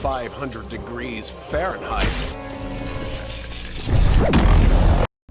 500 degrees Fahrenheit.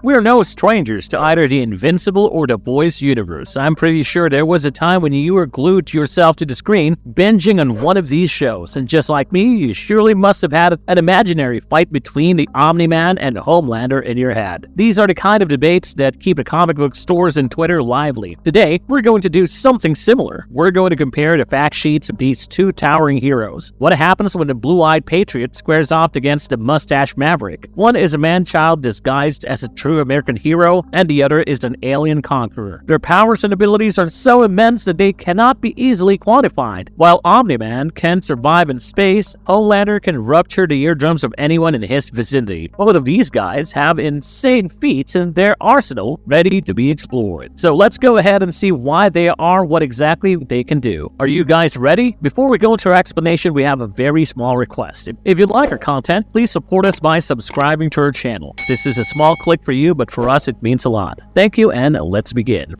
We're no strangers to either the Invincible or the Boys universe. I'm pretty sure there was a time when you were glued to yourself to the screen, binging on one of these shows. And just like me, you surely must have had an imaginary fight between the Omni-Man and Homelander in your head. These are the kind of debates that keep the comic book stores and Twitter lively. Today, we're going to do something similar. We're going to compare the fact sheets of these two towering heroes. What happens when the blue-eyed patriot squares off against the mustache maverick? One is a man-child disguised as a true American hero, and the other is an alien conqueror. Their powers and abilities are so immense that they cannot be easily quantified. While Omni-Man can survive in space, Homelander can rupture the eardrums of anyone in his vicinity. Both of these guys have insane feats in their arsenal ready to be explored. So let's go ahead and see why they are what exactly they can do. Are you guys ready? Before we go into our explanation, we have a very small request. If you like our content, please support us by subscribing to our channel. This is a small click for you, but for us it means a lot. Thank you, and let's begin.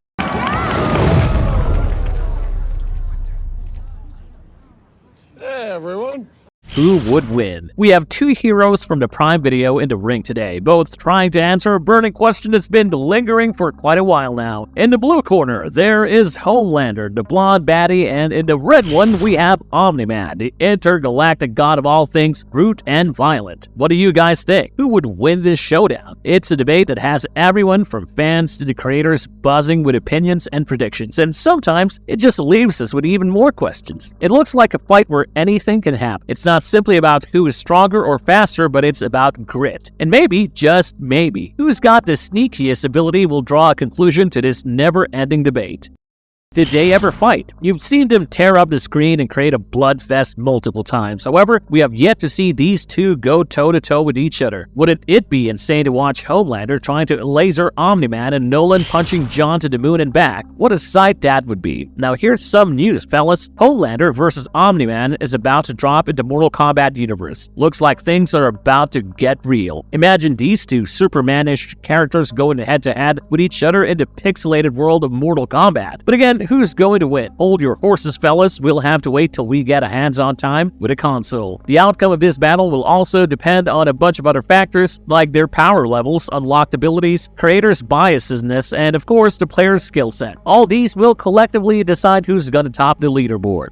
Hey everyone. Who would win? We have two heroes from the Prime Video in the ring today, both trying to answer a burning question that's been lingering for quite a while now. In the blue corner, there is Homelander, the blonde baddie, and in the red one, we have Omni-Man, the intergalactic god of all things brute and violent. What do you guys think? Who would win this showdown? It's a debate that has everyone from fans to the creators buzzing with opinions and predictions, and sometimes it just leaves us with even more questions. It looks like a fight where anything can happen. It's not simply about who is stronger or faster, but it's about grit. And maybe, just maybe, who's got the sneakiest ability will draw a conclusion to this never-ending debate. Did they ever fight? You've seen them tear up the screen and create a bloodfest multiple times. However, we have yet to see these two go toe-to-toe with each other. Wouldn't it be insane to watch Homelander trying to laser Omni-Man and Nolan punching John to the moon and back? What a sight that would be. Now here's some news, fellas. Homelander versus Omni-Man is about to drop into Mortal Kombat universe. Looks like things are about to get real. Imagine these two Superman-ish characters going head-to-head with each other in the pixelated world of Mortal Kombat. But again, who's going to win? Hold your horses, fellas. We'll have to wait till we get a hands-on time with a console. The outcome of this battle will also depend on a bunch of other factors, like their power levels, unlocked abilities, creators' biasness, and of course, the player's skill set. All these will collectively decide who's going to top the leaderboard.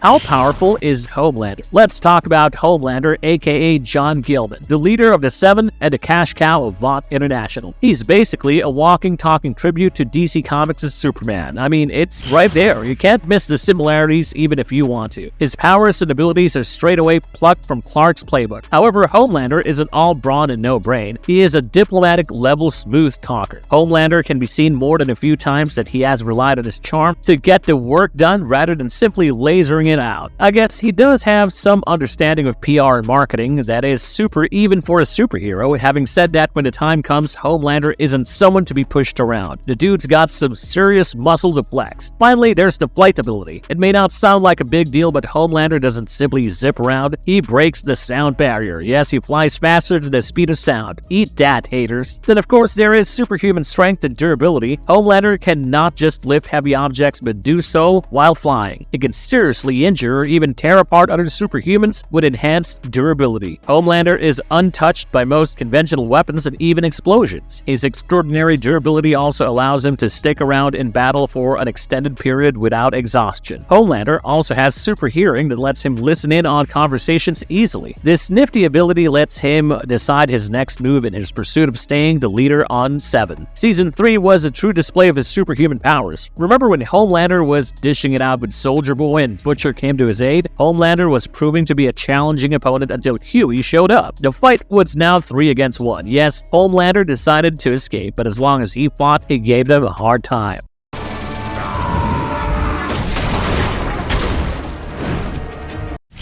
How powerful is Homelander? Let's talk about Homelander, aka John Gilman, the leader of the Seven and the cash cow of Vought International. He's basically a walking, talking tribute to DC Comics' Superman. I mean, it's right there. You can't miss the similarities even if you want to. His powers and abilities are straight away plucked from Clark's playbook. However, Homelander isn't all brawn and no brain. He is a diplomatic level smooth talker. Homelander can be seen more than a few times that he has relied on his charm to get the work done rather than simply lasering it out. I guess he does have some understanding of PR and marketing that is super even for a superhero. Having said that, when the time comes, Homelander isn't someone to be pushed around. The dude's got some serious muscle to flex. Finally, there's the flight ability. It may not sound like a big deal, but Homelander doesn't simply zip around. He breaks the sound barrier. Yes, he flies faster than the speed of sound. Eat that, haters. Then of course there is superhuman strength and durability. Homelander can not just lift heavy objects, but do so while flying. He can seriously injure or even tear apart other superhumans with enhanced durability. Homelander is untouched by most conventional weapons and even explosions. His extraordinary durability also allows him to stick around in battle for an extended period without exhaustion. Homelander also has super hearing that lets him listen in on conversations easily. This nifty ability lets him decide his next move in his pursuit of staying the leader on Seven. Season 3 was a true display of his superhuman powers. Remember when Homelander was dishing it out with Soldier Boy and Butcher came to his aid? Homelander was proving to be a challenging opponent until Huey showed up. The fight was now 3 against 1. Yes, Homelander decided to escape, but as long as he fought, he gave them a hard time.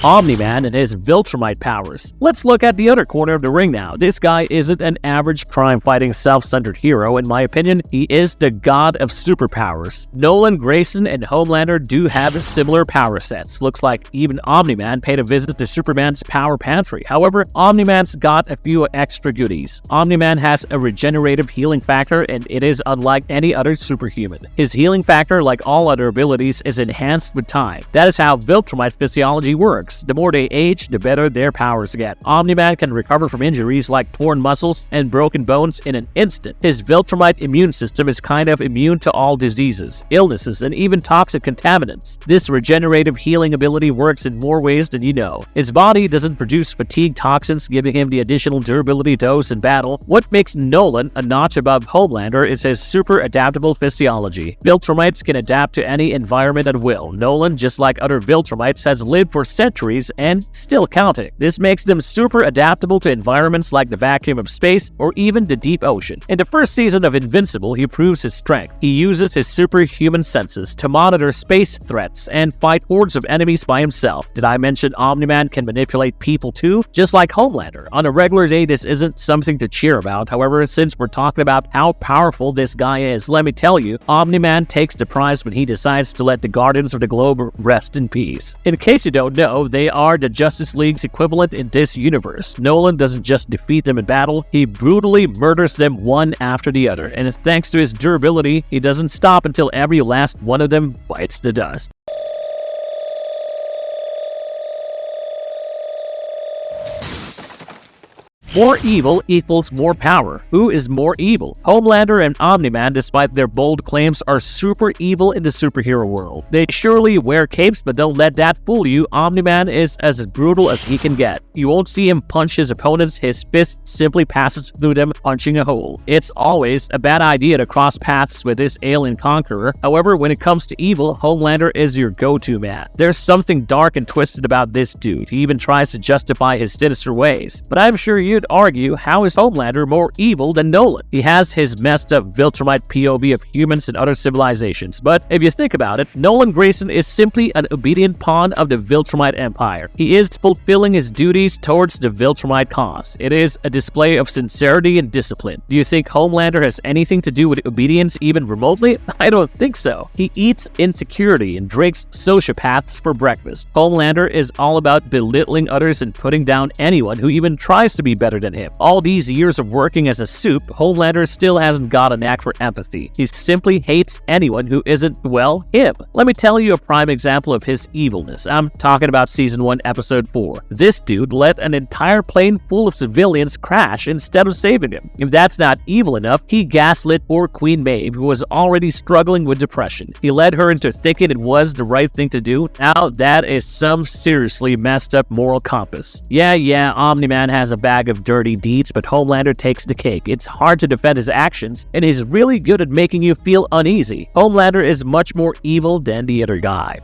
Omni-Man and his Viltrumite powers. Let's look at the other corner of the ring now. This guy isn't an average crime-fighting, self-centered hero. In my opinion, he is the god of superpowers. Nolan Grayson and Homelander do have similar power sets. Looks like even Omni-Man paid a visit to Superman's power pantry. However, Omni-Man's got a few extra goodies. Omni-Man has a regenerative healing factor, and it is unlike any other superhuman. His healing factor, like all other abilities, is enhanced with time. That is how Viltrumite physiology works. The more they age, the better their powers get. Omni-Man can recover from injuries like torn muscles and broken bones in an instant. His Viltrumite immune system is kind of immune to all diseases, illnesses, and even toxic contaminants. This regenerative healing ability works in more ways than you know. His body doesn't produce fatigue toxins, giving him the additional durability dose in battle. What makes Nolan a notch above Homelander is his super adaptable physiology. Viltrumites can adapt to any environment at will. Nolan, just like other Viltrumites, has lived for centuries and still counting. This makes them super adaptable to environments like the vacuum of space or even the deep ocean. In the first season of Invincible, he proves his strength. He uses his superhuman senses to monitor space threats and fight hordes of enemies by himself. Did I mention Omni-Man can manipulate people too? Just like Homelander. On a regular day, this isn't something to cheer about. However, since we're talking about how powerful this guy is, let me tell you, Omni-Man takes the prize when he decides to let the Guardians of the Globe rest in peace. In case you don't know, they are the Justice League's equivalent in this universe. Nolan doesn't just defeat them in battle, he brutally murders them one after the other, and thanks to his durability, he doesn't stop until every last one of them bites the dust. More evil equals more power. Who is more evil? Homelander and Omni-Man, despite their bold claims, are super evil in the superhero world. They surely wear capes, but don't let that fool you. Omni-Man is as brutal as he can get. You won't see him punch his opponents, his fist simply passes through them, punching a hole. It's always a bad idea to cross paths with this alien conqueror. However, when it comes to evil, Homelander is your go-to man. There's something dark and twisted about this dude. He even tries to justify his sinister ways. But I'm sure you'd argue, how is Homelander more evil than Nolan? He has his messed up Viltrumite POV of humans and other civilizations, but if you think about it, Nolan Grayson is simply an obedient pawn of the Viltrumite Empire. He is fulfilling his duties towards the Viltrumite cause. It is a display of sincerity and discipline. Do you think Homelander has anything to do with obedience even remotely? I don't think so. He eats insecurity and drinks sociopaths for breakfast. Homelander is all about belittling others and putting down anyone who even tries to be better than him. All these years of working as a supe, Homelander still hasn't got a knack for empathy. He simply hates anyone who isn't, well, him. Let me tell you a prime example of his evilness. I'm talking about Season 1, Episode 4. This dude let an entire plane full of civilians crash instead of saving him. If that's not evil enough, he gaslit poor Queen Maeve, who was already struggling with depression. He led her into thinking it was the right thing to do. Now, that is some seriously messed up moral compass. Yeah, Omni-Man has a bag of dirty deeds, but Homelander takes the cake. It's hard to defend his actions, and he's really good at making you feel uneasy. Homelander is much more evil than the other guy.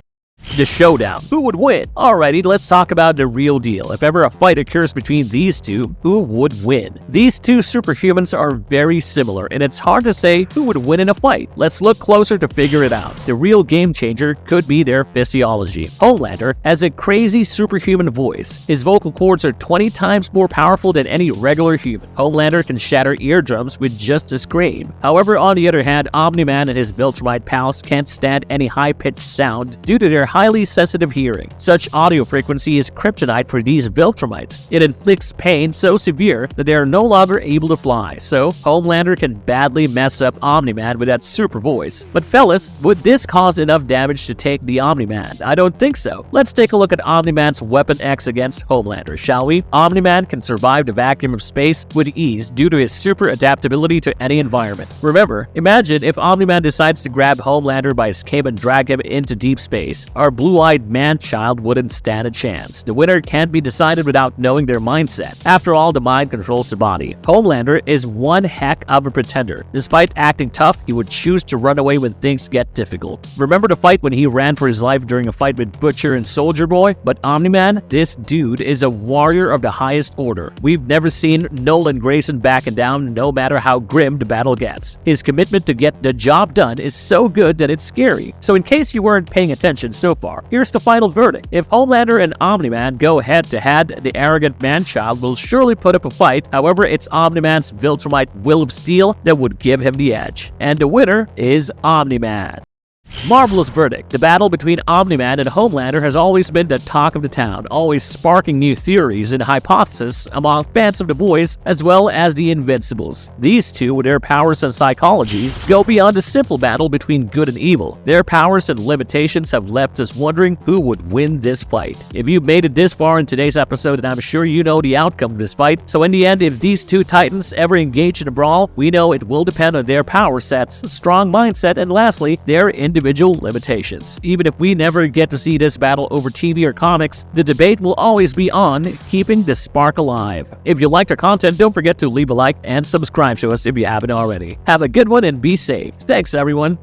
The showdown. Who would win? Alrighty, let's talk about the real deal. If ever a fight occurs between these two, who would win? These two superhumans are very similar, and it's hard to say who would win in a fight. Let's look closer to figure it out. The real game changer could be their physiology. Homelander has a crazy superhuman voice. His vocal cords are 20 times more powerful than any regular human. Homelander can shatter eardrums with just a scream. However, on the other hand, Omni-Man and his Viltrumite pals can't stand any high-pitched sound due to their highly sensitive hearing. Such audio frequency is kryptonite for these Viltrumites. It inflicts pain so severe that they are no longer able to fly, so Homelander can badly mess up Omni-Man with that super voice. But fellas, would this cause enough damage to take the Omni-Man? I don't think so. Let's take a look at Omni-Man's Weapon X against Homelander, shall we? Omni-Man can survive the vacuum of space with ease due to his super adaptability to any environment. Remember, imagine if Omni-Man decides to grab Homelander by his cape and drag him into deep space. Our blue-eyed man-child wouldn't stand a chance. The winner can't be decided without knowing their mindset. After all, the mind controls the body. Homelander is one heck of a pretender. Despite acting tough, he would choose to run away when things get difficult. Remember the fight when he ran for his life during a fight with Butcher and Soldier Boy? But Omni-Man, this dude is a warrior of the highest order. We've never seen Nolan Grayson backing down no matter how grim the battle gets. His commitment to get the job done is so good that it's scary. So in case you weren't paying attention so far. Here's the final verdict. If Homelander and Omni-Man go head-to-head, the arrogant man-child will surely put up a fight. However, it's Omni-Man's Viltrumite will of steel that would give him the edge. And the winner is Omni-Man. Marvelous verdict. The battle between Omni-Man and Homelander has always been the talk of the town, always sparking new theories and hypotheses among fans of the boys as well as the Invincibles. These two, with their powers and psychologies, go beyond a simple battle between good and evil. Their powers and limitations have left us wondering who would win this fight. If you've made it this far in today's episode, then I'm sure you know the outcome of this fight. So in the end, if these two titans ever engage in a brawl, we know it will depend on their power sets, strong mindset, and lastly, their individual limitations. Even if we never get to see this battle over TV or comics, the debate will always be on, keeping the spark alive. If you liked our content, don't forget to leave a like and subscribe to us if you haven't already. Have a good one and be safe. Thanks, everyone.